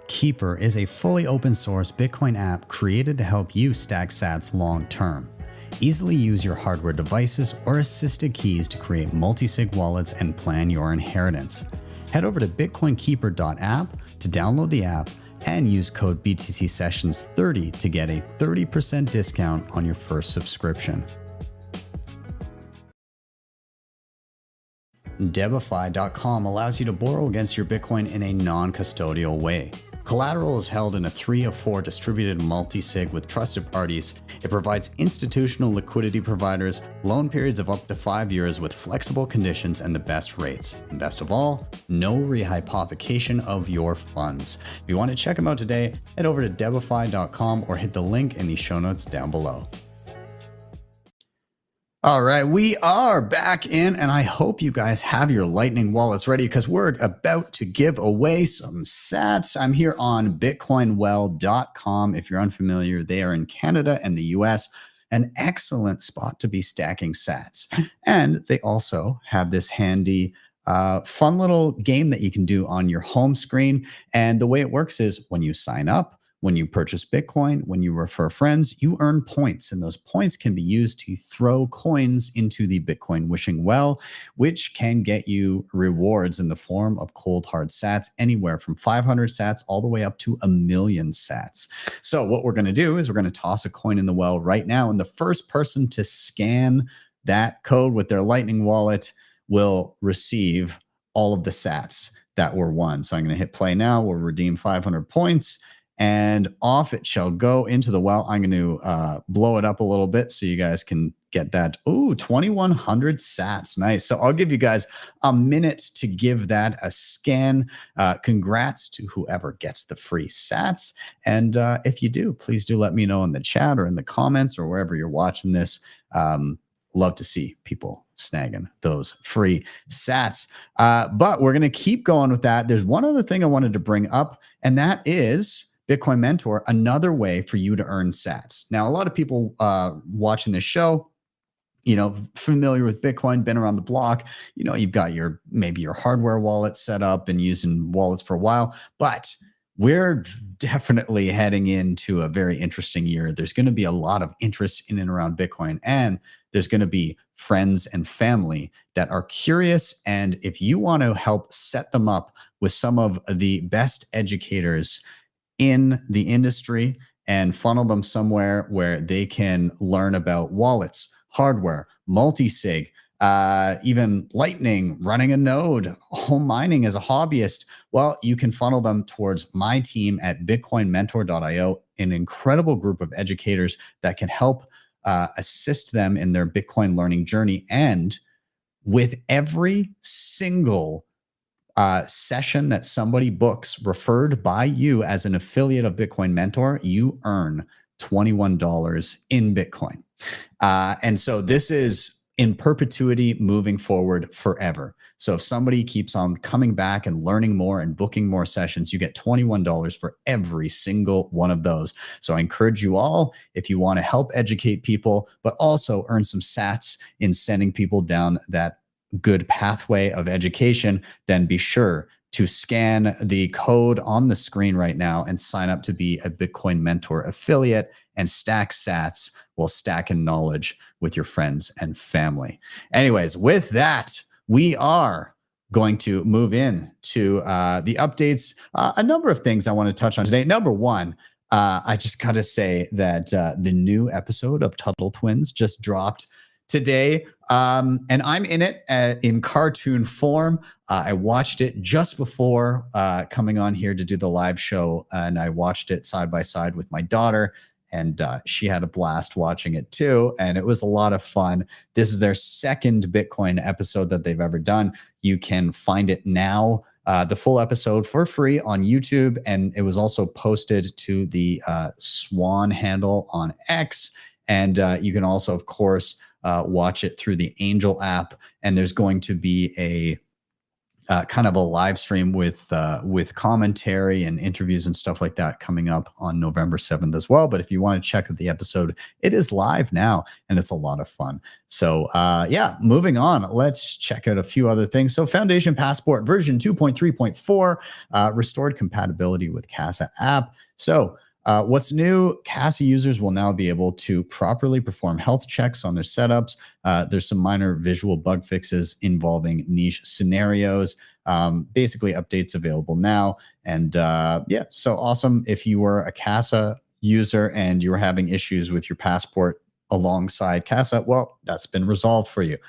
Keeper is a fully open source Bitcoin app created to help you stack sats long term. Easily use your hardware devices or assisted keys to create multi-sig wallets and plan your inheritance. Head over to bitcoinkeeper.app to download the app and use code BTC Sessions 30 to get a 30% discount on your first subscription. Debify.com allows you to borrow against your Bitcoin in a non-custodial way. Collateral is held in a 3 of 4 distributed multi-sig with trusted parties. It provides institutional liquidity providers, loan periods of up to 5 years with flexible conditions and the best rates. And best of all, no rehypothecation of your funds. If you want to check them out today, head over to debify.com or hit the link in the show notes down below. All right, we are back in, and I hope you guys have your Lightning wallets ready because we're about to give away some sats. I'm here on bitcoinwell.com. If you're unfamiliar, they are in Canada and the US, an excellent spot to be stacking sats. And they also have this handy fun little game that you can do on your home screen. And the way it works is when you sign up, when you purchase Bitcoin, when you refer friends, you earn points, and those points can be used to throw coins into the Bitcoin wishing well, which can get you rewards in the form of cold hard sats, anywhere from 500 sats all the way up to 1,000,000 sats. So what we're going to do is we're going to toss a coin in the well right now, and the first person to scan that code with their Lightning wallet will receive all of the sats that were won. So I'm going to hit play now. We'll redeem 500 points. And off it shall go into the well. I'm going to blow it up a little bit so you guys can get that. Ooh, 2,100 sats. Nice. So I'll give you guys a minute to give that a scan. Congrats to whoever gets the free sats. And if you do, please do let me know in the chat or in the comments or wherever you're watching this. Love to see people snagging those free sats. But we're going to keep going with that. There's one other thing I wanted to bring up, and that is Bitcoin Mentor, another way for you to earn sats. Now, a lot of people watching this show, familiar with Bitcoin, been around the block, you've got maybe your hardware wallet set up and using wallets for a while, but we're definitely heading into a very interesting year. There's going to be a lot of interest in and around Bitcoin, and there's going to be friends and family that are curious. And if you want to help set them up with some of the best educators in the industry and funnel them somewhere where they can learn about wallets, hardware, multi-sig, even Lightning, running a node, home mining as a hobbyist, well, you can funnel them towards my team at bitcoinmentor.io, an incredible group of educators that can help assist them in their Bitcoin learning journey. And with every single session that somebody books referred by you as an affiliate of Bitcoin Mentor, you earn $21 in Bitcoin. And so this is in perpetuity moving forward forever. So if somebody keeps on coming back and learning more and booking more sessions, you get $21 for every single one of those. So I encourage you all, if you want to help educate people, but also earn some sats in sending people down that good pathway of education, then be sure to scan the code on the screen right now and sign up to be a Bitcoin Mentor affiliate and stack sats while stacking knowledge with your friends and family. Anyways, with that, we are going to move in to the updates. A number of things I want to touch on today. Number one, I just got to say that the new episode of Tuttle Twins just dropped today. And I'm in it in cartoon form. I watched it just before coming on here to do the live show, and I watched it side by side with my daughter, and she had a blast watching it too, and it was a lot of fun. This is their second Bitcoin episode that they've ever done. You can find it now, the full episode for free on YouTube, and it was also posted to the Swan handle on X, and you can also, of course, watch it through the Angel app, and there's going to be a kind of a live stream with commentary and interviews and stuff like that coming up on November 7th as well. But if you want to check out the episode, it is live now, and it's a lot of fun. So yeah, moving on, let's check out a few other things. So Foundation Passport version 2.3.4 restored compatibility with Casa app. So what's new? Casa users will now be able to properly perform health checks on their setups. There's some minor visual bug fixes involving niche scenarios. Basically, updates available now. And yeah, so awesome. If you were a Casa user and you were having issues with your passport alongside Casa, well, that's been resolved for you.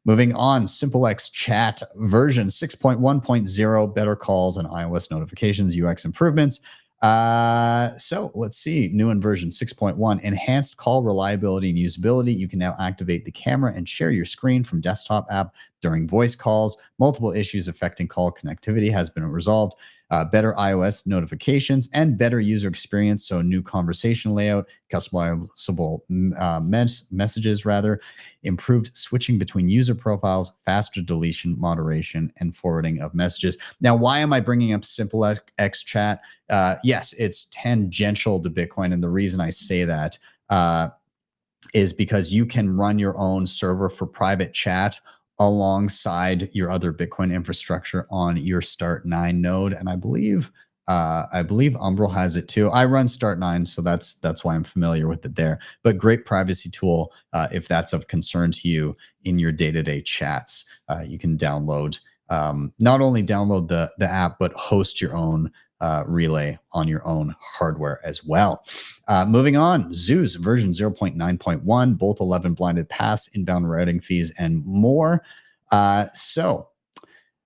Moving on, SimpleX Chat version 6.1.0, better calls and iOS notifications, UX improvements. So let's see, new in version 6.1, enhanced call reliability and usability. You can now activate the camera and share your screen from desktop app during voice calls. Multiple issues affecting call connectivity has been resolved. Better iOS notifications and better user experience. So new conversation layout, customizable messages rather, improved switching between user profiles, faster deletion, moderation, and forwarding of messages. Now, why am I bringing up SimpleX Chat? Yes, it's tangential to Bitcoin. And the reason I say that is because you can run your own server for private chat alongside your other Bitcoin infrastructure on your Start9 node. And I believe Umbrel has it too. I run Start9, so that's why I'm familiar with it there. But great privacy tool if that's of concern to you in your day-to-day chats. You can download, not only download the app, but host your own relay on your own hardware as well. Moving on, Zeus version 0.9.1, Bolt 11 blinded paths, inbound routing fees, and more. So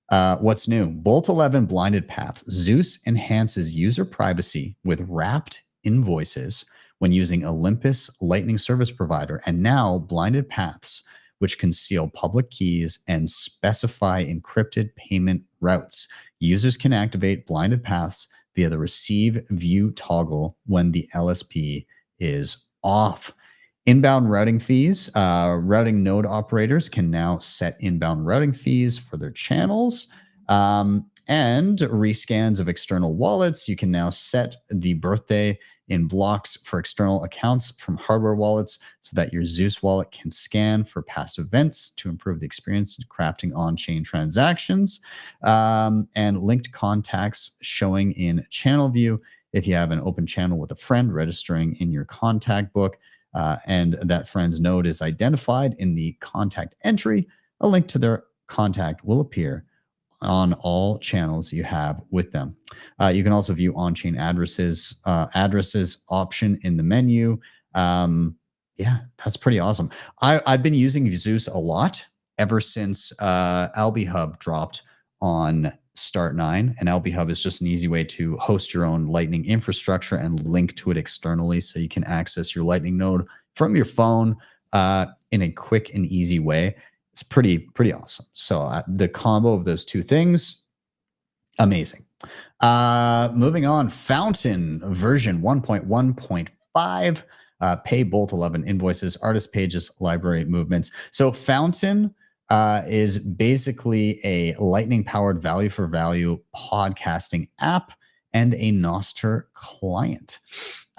what's new? Bolt 11 blinded paths. Zeus enhances user privacy with wrapped invoices when using Olympus Lightning Service Provider, and now blinded paths, which conceal public keys and specify encrypted payment routes. Users can activate blinded paths via the receive view toggle when the LSP is off. Inbound routing fees. Routing node operators can now set inbound routing fees for their channels. And rescans of external wallets. You can now set the birthday in blocks for external accounts from hardware wallets so that your Zeus wallet can scan for past events to improve the experience of crafting on-chain transactions. And linked contacts showing in channel view. If you have an open channel with a friend registering in your contact book and that friend's node is identified in the contact entry, a link to their contact will appear on all channels you have with them. You can also view on-chain addresses option in the menu. Yeah, that's pretty awesome. I've been using Zeus a lot ever since Alby Hub dropped on Start9, and Alby Hub is just an easy way to host your own Lightning infrastructure and link to it externally, so you can access your Lightning node from your phone in a quick and easy way. It's pretty awesome. So the combo of those two things, amazing. Moving on, Fountain version 1.1.5, pay Bolt 11 invoices, artist pages, library movements. So Fountain is basically a Lightning-powered value-for-value podcasting app and a Nostr client.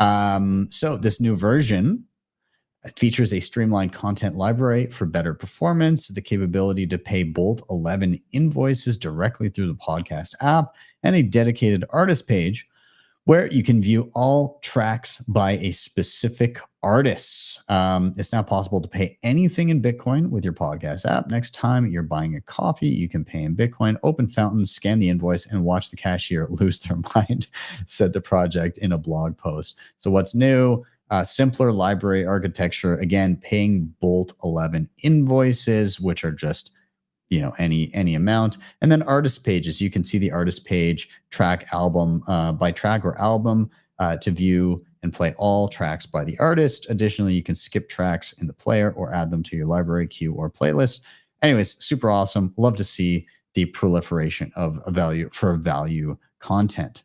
So this new version features a streamlined content library for better performance, the capability to pay Bolt 11 invoices directly through the podcast app, and a dedicated artist page where you can view all tracks by a specific artist. It's now possible to pay anything in Bitcoin with your podcast app. Next time you're buying a coffee, you can pay in Bitcoin, open Fountain, scan the invoice, and watch the cashier lose their mind, said the project in a blog post. So what's new? Simpler library architecture, again, paying Bolt 11 invoices, which are just any amount. And then artist pages. You can see the artist page, track album by track or album to view and play all tracks by the artist. Additionally, you can skip tracks in the player or add them to your library, queue, or playlist. Anyways, super awesome. Love to see the proliferation of value content.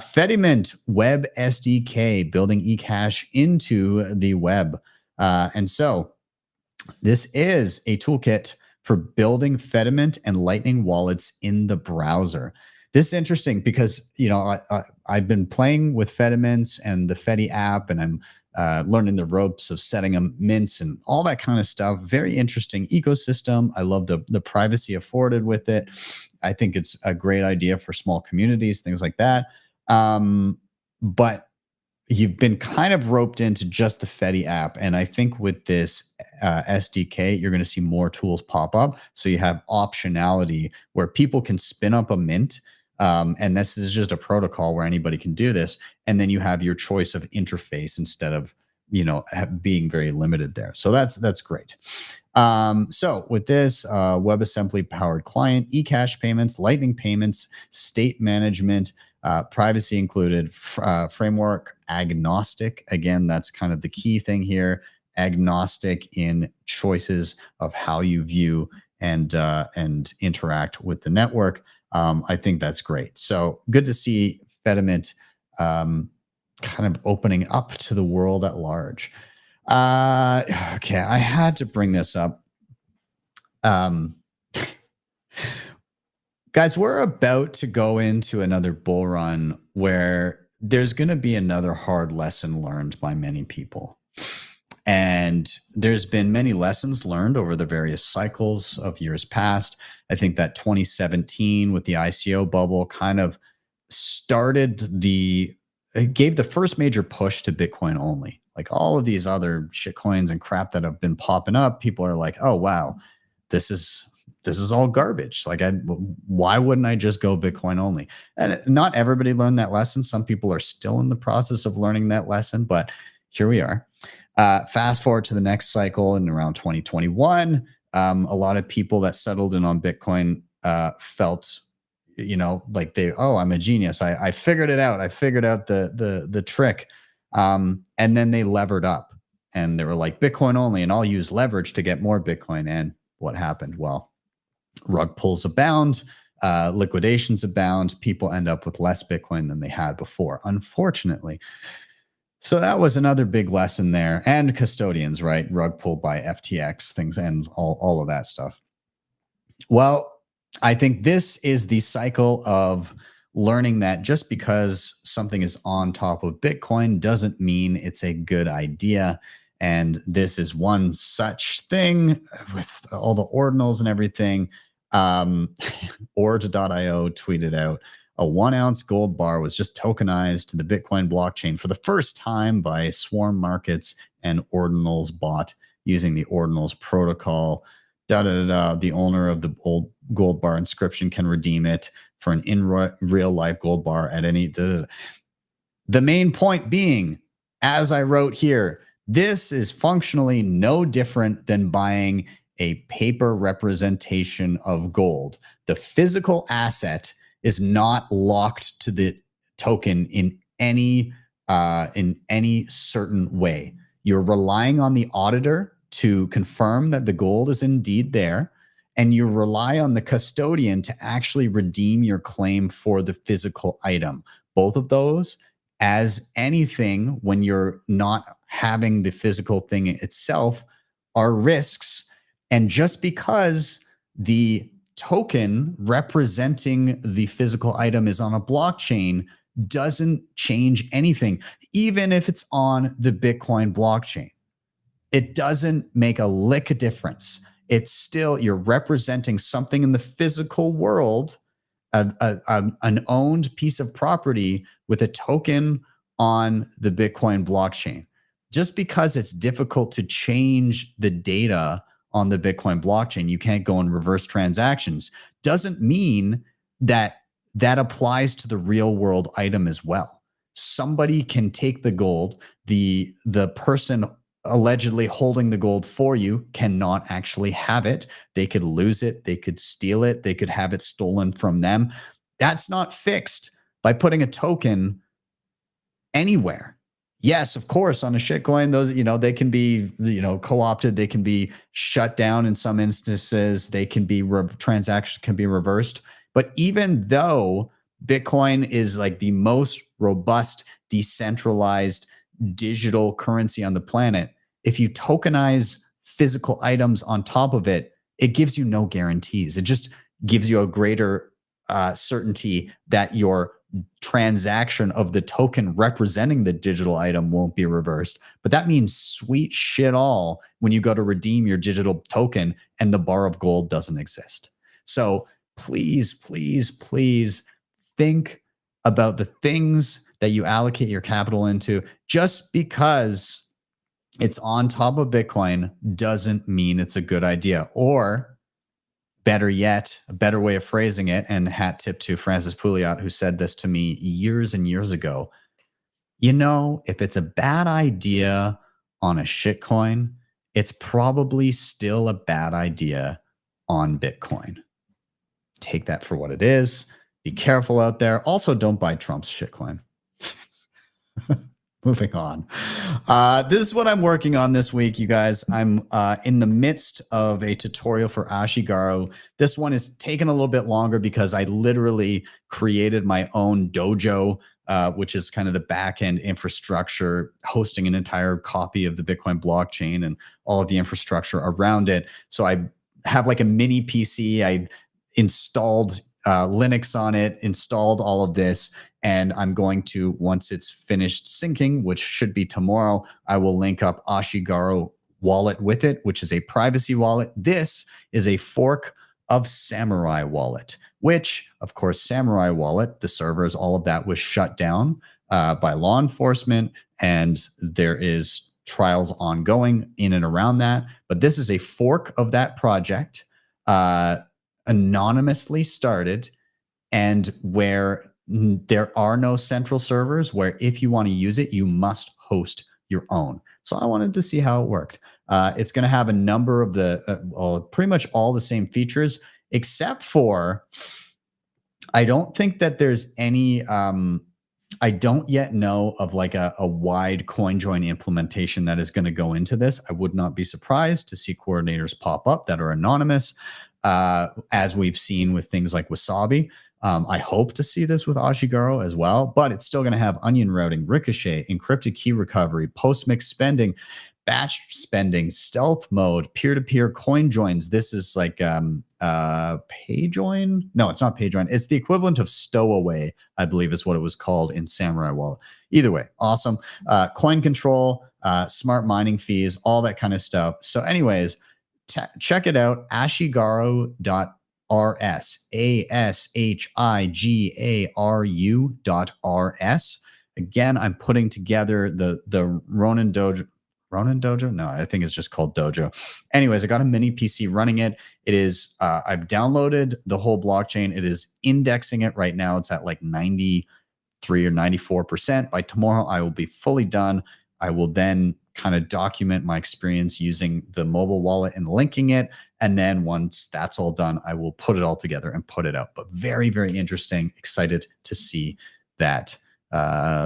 Fediment Web SDK, building eCash into the web. And so this is a toolkit for building Fediment and Lightning wallets in the browser. This is interesting because, I've been playing with Fedimints and the Fedi app, and I'm learning the ropes of setting up mints and all that kind of stuff. Very interesting ecosystem. I love the privacy afforded with it. I think it's a great idea for small communities, things like that. But you've been kind of roped into just the Fedi app. And I think with this SDK, you're going to see more tools pop up. So you have optionality where people can spin up a mint. And this is just a protocol where anybody can do this. And then you have your choice of interface instead of, being very limited there. So that's great. So with this WebAssembly powered client, eCash payments, Lightning payments, state management, privacy included, framework agnostic. Again, that's kind of the key thing here. Agnostic in choices of how you view and interact with the network. I think that's great. So good to see Fediment kind of opening up to the world at large. Okay, I had to bring this up. Guys, we're about to go into another bull run where there's going to be another hard lesson learned by many people. And there's been many lessons learned over the various cycles of years past. I think that 2017 with the ICO bubble kind of gave the first major push to Bitcoin only. Like all of these other shitcoins and crap that have been popping up, people are like, oh, wow, this is all garbage. Like, why wouldn't I just go Bitcoin only? And not everybody learned that lesson. Some people are still in the process of learning that lesson, but here we are. Fast forward to the next cycle in around 2021. A lot of people that settled in on Bitcoin felt, like I'm a genius. I figured it out. I figured out the trick. And then they levered up and they were like Bitcoin only, and I'll use leverage to get more Bitcoin. And what happened? Well, rug pulls abound, liquidations abound. People end up with less Bitcoin than they had before, unfortunately. So that was another big lesson there. And custodians, right? Rug pulled by FTX, things, and all of that stuff. Well, I think this is the cycle of learning that just because something is on top of Bitcoin doesn't mean it's a good idea. And this is one such thing with all the ordinals and everything. Ord.io tweeted out, a 1 ounce gold bar was just tokenized to the Bitcoin blockchain for the first time by Swarm Markets and Ordinals bot using the Ordinals protocol. The owner of the old gold bar inscription can redeem it for an in real life gold bar at any. The main point being, as I wrote here, this is functionally no different than buying a paper representation of gold. The physical asset is not locked to the token in any certain way. You're relying on the auditor to confirm that the gold is indeed there, and you rely on the custodian to actually redeem your claim for the physical item. Both of those, as anything, when you're not having the physical thing itself, are risks. And just because the token representing the physical item is on a blockchain doesn't change anything, even if it's on the Bitcoin blockchain. It doesn't make a lick of difference. It's still, you're representing something in the physical world, an owned piece of property with a token on the Bitcoin blockchain. Just because it's difficult to change the data on the Bitcoin blockchain, you can't go and reverse transactions, doesn't mean that that applies to the real world item as well. somebody can take the gold. The person allegedly holding the gold for you cannot actually have it. They could lose it. They could steal it. They could have it stolen from them. That's not fixed by putting a token anywhere. Yes, of course, on a shitcoin, those, they can be, co-opted. They can be shut down in some instances. They can be, transactions can be reversed. But even though Bitcoin is like the most robust, decentralized digital currency on the planet, if you tokenize physical items on top of it, it gives you no guarantees. It just gives you a greater certainty that your transaction of the token representing the digital item won't be reversed. But that means sweet shit all when you go to redeem your digital token and the bar of gold doesn't exist. So please, please, please think about the things that you allocate your capital into. Just because it's on top of Bitcoin doesn't mean it's a good idea. Or better yet, a better way of phrasing it, and hat tip to Francis Pouliot, who said this to me years and years ago. If it's a bad idea on a shitcoin, it's probably still a bad idea on Bitcoin. Take that for what it is. Be careful out there. Also, don't buy Trump's shitcoin. Moving on. This is what I'm working on this week, you guys. I'm in the midst of a tutorial for Ashigaru. This one is taking a little bit longer because I literally created my own dojo, which is kind of the back-end infrastructure, hosting an entire copy of the Bitcoin blockchain and all of the infrastructure around it. So I have like a mini PC. I installed Linux on it, installed all of this, and I'm going to, once it's finished syncing, which should be tomorrow, I will link up Ashigaru wallet with it, which is a privacy wallet. This is a fork of Samurai wallet, which, of course, Samurai wallet, the servers, all of that was shut down by law enforcement, and there is trials ongoing in and around that. But this is a fork of that project, anonymously started, and where there are no central servers, where if you want to use it, you must host your own. So I wanted to see how it worked. It's going to have a number of pretty much all the same features, except for I don't think that there's any, I don't yet know of like a wide CoinJoin implementation that is going to go into this. I would not be surprised to see coordinators pop up that are anonymous, as we've seen with things like Wasabi. I hope to see this with Ashigaru as well, but it's still going to have onion routing, ricochet, encrypted key recovery, post-mix spending, batch spending, stealth mode, peer-to-peer coin joins. This is like PayJoin. No, it's not PayJoin. It's the equivalent of Stowaway, I believe is what it was called in Samurai Wallet. Either way, awesome. Coin control, smart mining fees, all that kind of stuff. So anyways, check it out, ashigaru.rs, ashigaru.rs. Again, I'm putting together the Ronin Dojo. Ronin Dojo? No, I think it's just called Dojo. Anyways, I got a mini PC running it. It is, I've downloaded the whole blockchain. It is indexing it right now. It's at like 93 or 94%. By tomorrow, I will be fully done. I will then kind of document my experience using the mobile wallet and linking it. And then once that's all done, I will put it all together and put it out. But very, very interesting. Excited to see that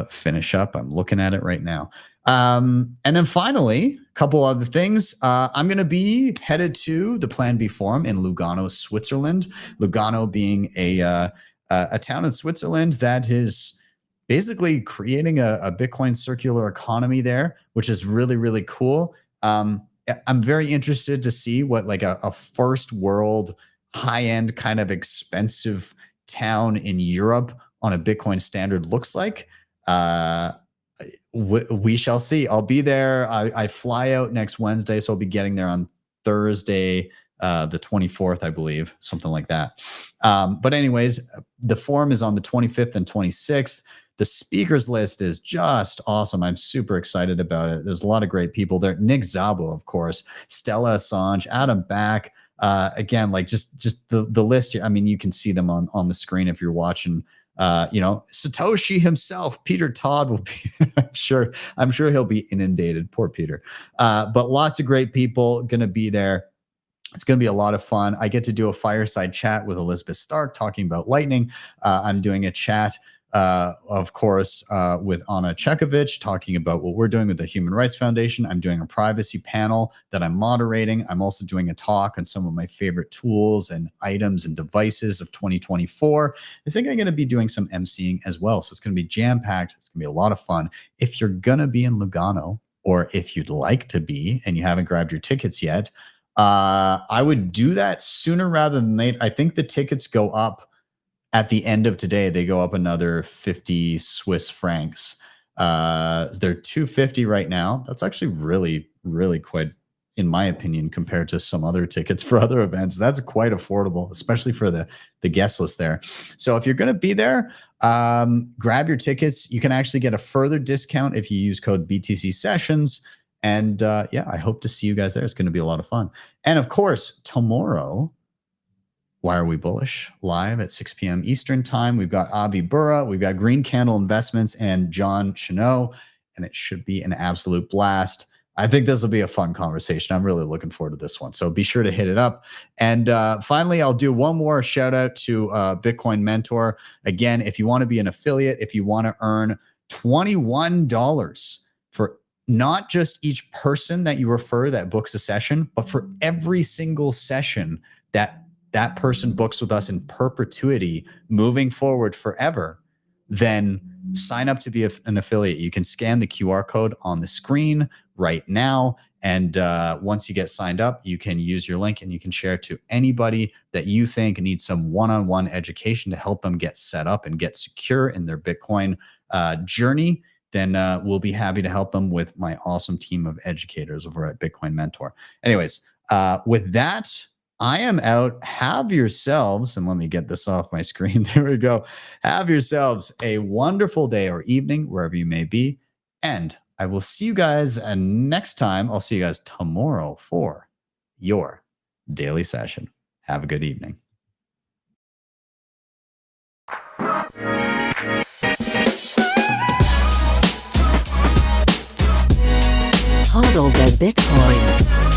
finish up. I'm looking at it right now. And then finally, a couple other things. I'm going to be headed to the Plan B Forum in Lugano, Switzerland. Lugano being a town in Switzerland that is basically creating a Bitcoin circular economy there, which is really, really cool. I'm very interested to see what like a first world, high-end kind of expensive town in Europe on a Bitcoin standard looks like. We shall see. I'll be there. I fly out next Wednesday, so I'll be getting there on Thursday, the 24th, I believe, something like that. But anyways, the forum is on the 25th and 26th. The speakers list is just awesome. I'm super excited about it. There's a lot of great people there. Nick Szabo, of course, Stella Assange, Adam Back. Again, like just the list. I mean, you can see them on the screen if you're watching Satoshi himself, Peter Todd, will be. I'm sure he'll be inundated. Poor Peter. But lots of great people going to be there. It's going to be a lot of fun. I get to do a fireside chat with Elizabeth Stark talking about Lightning. I'm doing a chat, of course, with Anna Chekovich talking about what we're doing with the Human Rights Foundation. I'm doing a privacy panel that I'm moderating. I'm also doing a talk on some of my favorite tools and items and devices of 2024. I think I'm going to be doing some emceeing as well. So it's going to be jam-packed. It's going to be a lot of fun. If you're going to be in Lugano, or if you'd like to be and you haven't grabbed your tickets yet, I would do that sooner rather than late. I think the tickets go up at the end of today. They go up another 50 Swiss francs. They're 250 right now. That's actually really, really quite, in my opinion, compared to some other tickets for other events. That's quite affordable, especially for the guest list there. So if you're going to be there, grab your tickets. You can actually get a further discount if you use code BTC Sessions. And I hope to see you guys there. It's going to be a lot of fun. And of course, tomorrow, Why Are We Bullish? Live at 6 p.m. Eastern time. We've got Avi Burra, we've got Green Candle Investments, and John Chenot. And it should be an absolute blast. I think this will be a fun conversation. I'm really looking forward to this one. So be sure to hit it up. And finally, I'll do one more shout out to Bitcoin Mentor. Again, if you want to be an affiliate, if you want to earn $21 for not just each person that you refer that books a session, but for every single session that person books with us in perpetuity moving forward forever, then sign up to be an affiliate. You can scan the QR code on the screen right now. And once you get signed up, you can use your link and you can share it to anybody that you think needs some one-on-one education to help them get set up and get secure in their Bitcoin journey. Then we'll be happy to help them with my awesome team of educators over at Bitcoin Mentor. Anyways, with that, I am out. Have yourselves, and let me get this off my screen. There we go. Have yourselves a wonderful day or evening, wherever you may be. And I will see you guys next time. I'll see you guys tomorrow for your daily session. Have a good evening. Hodl the Bitcoin.